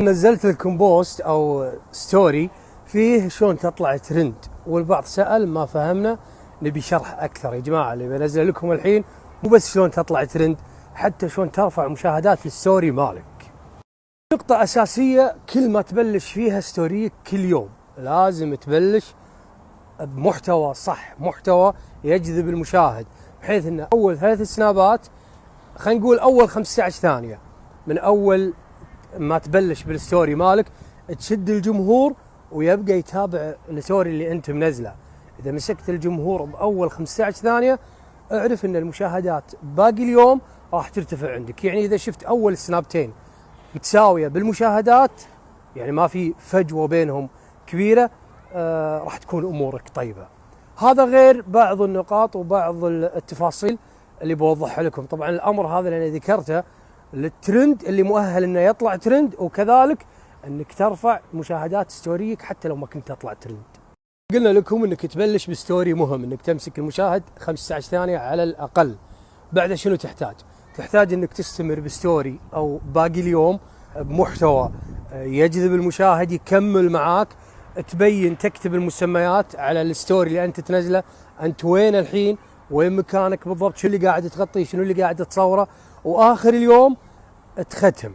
نزلت لكم بوست او ستوري فيه شلون تطلع ترند، والبعض سأل ما فهمنا، نبي شرح اكثر يا جماعه. اللي بنزل لكم الحين مو بس شلون تطلع ترند، حتى شلون ترفع مشاهدات للستوري مالك. نقطة أساسية، كل ما تبلش فيها ستوريك كل يوم لازم تبلش بمحتوى صح، محتوى يجذب المشاهد، بحيث ان اول 3 سنابات، خلينا نقول اول 15 ثانية من اول ما تبلش بالستوري مالك تشد الجمهور ويبقى يتابع الستوري اللي انت منزله. اذا مسكت الجمهور باول 15 ثانية اعرف ان المشاهدات باقي اليوم راح ترتفع عندك. يعني اذا شفت اول سنابتين متساوية بالمشاهدات، يعني ما في فجوة بينهم كبيرة، راح تكون امورك طيبة. هذا غير بعض النقاط وبعض التفاصيل اللي بوضحها لكم. طبعا الامر هذا اللي انا ذكرته للترند اللي مؤهل انه يطلع ترند، وكذلك انك ترفع مشاهدات ستوريك حتى لو ما كنت تطلع ترند. قلنا لكم انك تبلش بستوري مهم، انك تمسك المشاهد 15 ثانية على الاقل. بعد شنو تحتاج؟ تحتاج انك تستمر بستوري او باقي اليوم بمحتوى يجذب المشاهد يكمل معاك، تبين تكتب المسميات على الستوري اللي انت تنزله، انت وين الحين، وين مكانك بالضبط، شو اللي قاعد تغطيه، شنو اللي قاعد تصوره، واخر اليوم تختم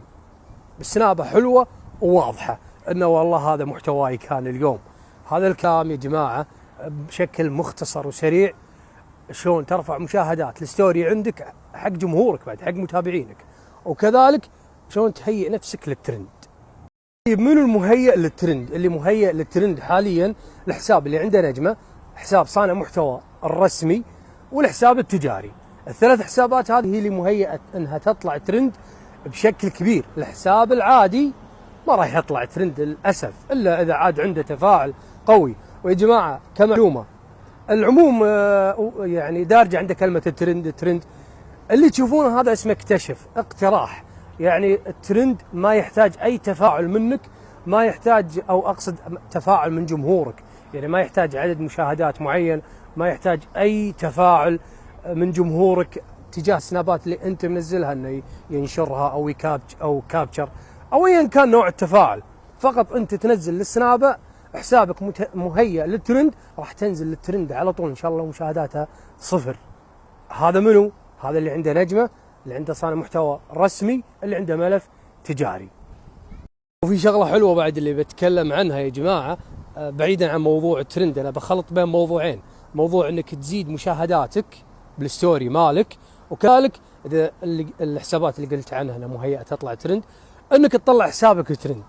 بسنابه حلوه وواضحه انه والله هذا محتواي كان اليوم. هذا الكلام يا جماعه بشكل مختصر وسريع شلون ترفع مشاهدات الستوري عندك حق جمهورك، بعد حق متابعينك، وكذلك شلون تهيئ نفسك للترند. طيب منو المهيئ للترند؟ اللي مهيئ للترند حاليا الحساب اللي عنده نجمه، حساب صانع محتوى الرسمي، والحساب التجاري. الثلاث حسابات هذه هي اللي مهيئه انها تطلع ترند بشكل كبير. الحساب العادي ما راح يطلع ترند للاسف، الا اذا عاد عنده تفاعل قوي. ويا جماعه كمعلومه، العموم يعني دارجه عنده كلمه الترند اللي تشوفونه هذا اسمه اكتشف، اقتراح. يعني الترند ما يحتاج اي تفاعل منك، ما يحتاج، او اقصد تفاعل من جمهورك، يعني ما يحتاج عدد مشاهدات معين، ما يحتاج اي تفاعل من جمهورك تجاه السنابات اللي انت منزلها، انه ينشرها او كابتشر او ايا كان نوع التفاعل. فقط انت تنزل السنابه، حسابك مهيئ للترند، راح تنزل للترند على طول ان شاء الله ومشاهداتها صفر. هذا منو؟ هذا اللي عنده نجمه، اللي عنده صانع محتوى رسمي، اللي عنده ملف تجاري. وفي شغله حلوه بعد اللي بتكلم عنها يا جماعه، بعيدا عن موضوع الترند، انا بخلط بين موضوعين، موضوع انك تزيد مشاهداتك بالستوري مالك، وكذلك اذا الحسابات اللي قلت عنها انها مهيئه تطلع ترند، انك تطلع حسابك ترند.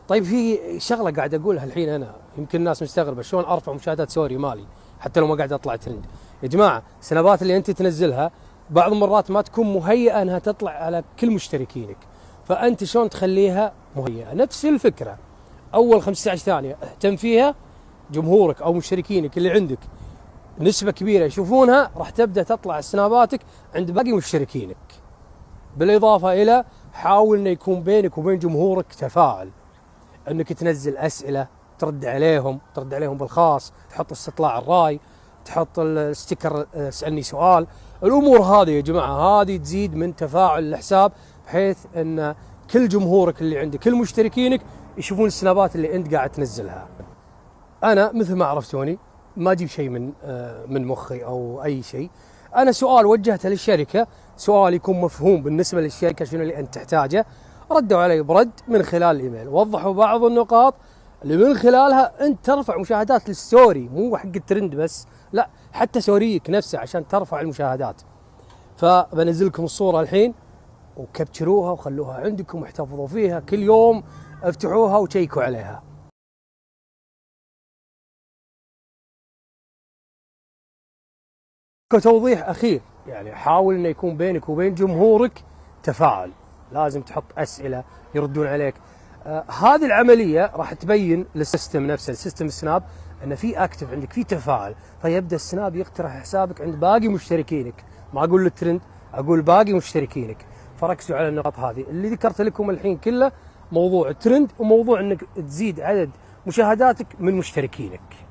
طيب في شغله قاعد اقولها الحين انا، يمكن الناس مستغربه شلون ارفع مشاهدات ستوري مالي حتى لو ما قاعد اطلع ترند. يا جماعه السنابات اللي انت تنزلها بعض المرات ما تكون مهيئه انها تطلع على كل مشتركينك، فانت شلون تخليها مهيئه؟ نفس الفكره، اول 15 ثانيه اهتم فيها، جمهورك او مشتركينك اللي عندك نسبه كبيره يشوفونها، راح تبدا تطلع سناباتك عند باقي مشتركينك. بالاضافه الى حاول انه يكون بينك وبين جمهورك تفاعل، انك تنزل اسئله ترد عليهم بالخاص، تحط استطلاع الراي، تحط الستيكر اسالني سؤال. الامور هذه يا جماعه هذه تزيد من تفاعل الحساب، بحيث ان كل جمهورك اللي عندك، كل مشتركينك يشوفون السنابات اللي انت قاعد تنزلها. انا مثل ما عرفتوني ما اجيب شيء من مخي او اي شيء، انا سؤال وجهته للشركه، سؤال يكون مفهوم بالنسبه للشركه شنو اللي انت تحتاجه، ردوا علي برد من خلال الايميل، وضحوا بعض النقاط اللي من خلالها انت ترفع مشاهدات للستوري، مو حق الترند بس، لا حتى ستوريك نفسه عشان ترفع المشاهدات. فبنزل لكم الصوره الحين وكبتشروها وخلوها عندكم واحتفظوا فيها، كل يوم افتحوها وشيكوا عليها. كتوضيح اخير، يعني حاول انه يكون بينك وبين جمهورك تفاعل، لازم تحط اسئله يردون عليك. هذه العمليه راح تبين للسيستم نفسه، السيستم السناب، ان في اكتف عندك، في تفاعل، فيبدا السناب يقترح حسابك عند باقي مشتركينك. ما اقول الترند، اقول باقي مشتركينك. فركزوا على النقاط هذه اللي ذكرت لكم الحين، كله موضوع الترند وموضوع انك تزيد عدد مشاهداتك من مشتركينك.